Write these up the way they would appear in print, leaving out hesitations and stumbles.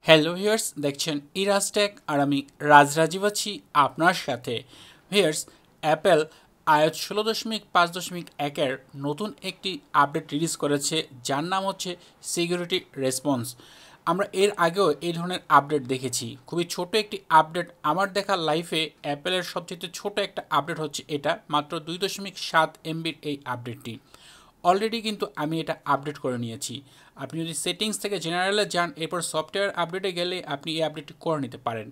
Hello viewers, দেখছেন Iraj take আর আমি রাজরাজীব আছি আপনার সাথে। ভিউয়ার্স, অ্যাপেল iOS 16.5.1-এর নতুন একটি আপডেট রিলিজ করেছে, যার নাম হচ্ছে সিকিউরিটি রেসপন্স। আমরা এর আগেও এই ধরনের আপডেট দেখেছি, খুবই ছোট একটি আপডেট। আমার দেখা লাইফে অ্যাপেলের সবচেয়ে ছোট একটা আপডেট হচ্ছে এটা, মাত্র 2.7 MBর এই আপডেটটি। অলরেডি কিন্তু আমি এটা আপডেট করে নিয়েছি। আপনি যদি সেটিংস থেকে জেনারেলে যান, এরপর সফটওয়্যার আপডেটে গেলে আপনি এই আপডেটটি করে নিতে পারেন।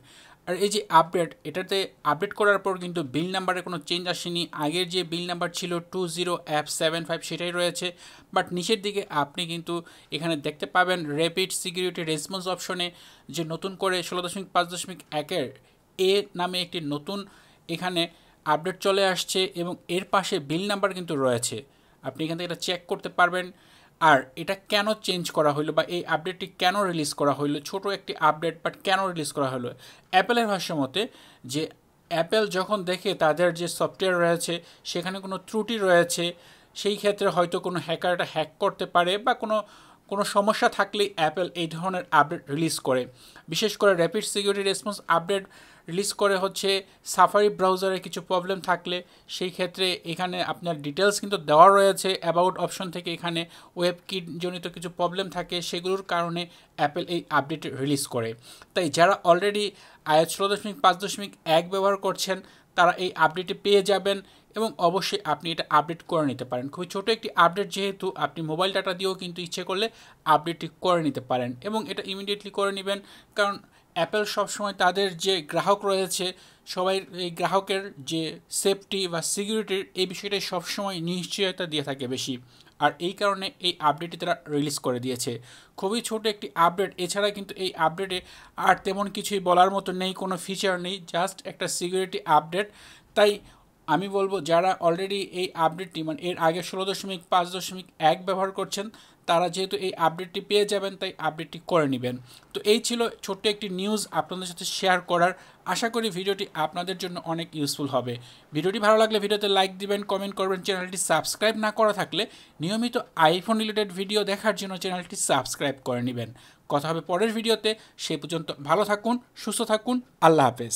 আর এই যে আপডেট, এটাতে আপডেট করার পর কিন্তু বিল নাম্বারে কোনো চেঞ্জ আসেনি। আগের যে বিল নাম্বার ছিল 20F75 সেটাই রয়েছে, বাট নিচের দিকে আপনি কিন্তু এখানে দেখতে পাবেন র্যাপিড সিকিউরিটি রেসপন্স অপশনে যে নতুন করে 16.5.1-এর এ নামে একটি নতুন এখানে আপডেট চলে আসছে, এবং এর পাশে বিল নাম্বার কিন্তু রয়েছে। আপনি এখান থেকে এটা চেক করতে পারবেন। আর এটা কেন চেঞ্জ করা হলো বা এই আপডেটটি কেন রিলিজ করা হলো, ছোট একটি আপডেট বাট কেন রিলিজ করা হলো? অ্যাপেলের ভাষ্য মতে যে অ্যাপেল যখন দেখে তাদের যে সফটওয়্যার রয়েছে সেখানে কোনো ত্রুটি রয়েছে, সেই ক্ষেত্রে হয়তো কোনো হ্যাকার এটা হ্যাক করতে পারে, বা কোনো কোনো সমস্যা থাকলেই অ্যাপেল এই ধরনের আপডেট রিলিজ করে। বিশেষ করে rapid security response update release করে হচ্ছে সাফারি ব্রাউজারে কিছু প্রবলেম থাকলে, সেই ক্ষেত্রে এখানে আপনার ডিটেলস কিন্তু দেওয়া রয়েছে অ্যাবাউট অপশন থেকে। এখানে ওয়েব কিট জনিত কিছু প্রবলেম থাকে, সেগুলোর কারণে অ্যাপেল এই আপডেট রিলিজ করে। তাই যারা অলরেডি iOS 16.5.1 ব্যবহার করছেন তারা এই আপডেটটি পেয়ে যাবেন, এবং অবশ্যই আপনি এটা আপডেট করে নিতে পারেন। খুবই ছোট একটি আপডেট, যেহেতু আপনি মোবাইল ডাটা দিয়েও কিন্তু ইচ্ছে করলে আপডেটটি করে নিতে পারেন, এবং এটা ইমিডিয়েটলি করে নেবেন। কারণ অ্যাপেল সবসময় তাদের যে গ্রাহক রয়েছে, সবাই এই গ্রাহকের যে সেফটি বা সিকিউরিটির এই বিষয়টাই সবসময় নিশ্চয়তা দিয়ে থাকে বেশি। আর এই কারণে এই আপডেটটি তারা রিলিজ করে দিয়েছে। খুবই ছোট একটি আপডেট, এছাড়া কিন্তু এই আপডেটে আর তেমন কিছুই বলার মতো নেই, কোনো ফিচার নেই, জাস্ট একটা সিকিউরিটি আপডেট। তাই আমি বলবো যারা অলরেডি এই আপডেটটি মানে এর আগে 16.5.1 ব্যবহার করছেন, তারা যেহেতু এই আপডেটটি পেয়ে যাবেন, তাই আপডেটটি করে নেবেন। তো এই ছিল ছোট্ট একটি নিউজ আপনাদের সাথে শেয়ার করার। আশা করি ভিডিওটি আপনাদের জন্য অনেক ইউজফুল হবে। ভিডিওটি ভালো লাগলে ভিডিওতে লাইক দিবেন, কমেন্ট করবেন। চ্যানেলটি সাবস্ক্রাইব না করা থাকলে নিয়মিত আইফোন রিলেটেড ভিডিও দেখার জন্য চ্যানেলটি সাবস্ক্রাইব করে নেবেন। কথা হবে পরের ভিডিওতে। সে পর্যন্ত ভালো থাকুন, সুস্থ থাকুন, আল্লাহ হাফেজ।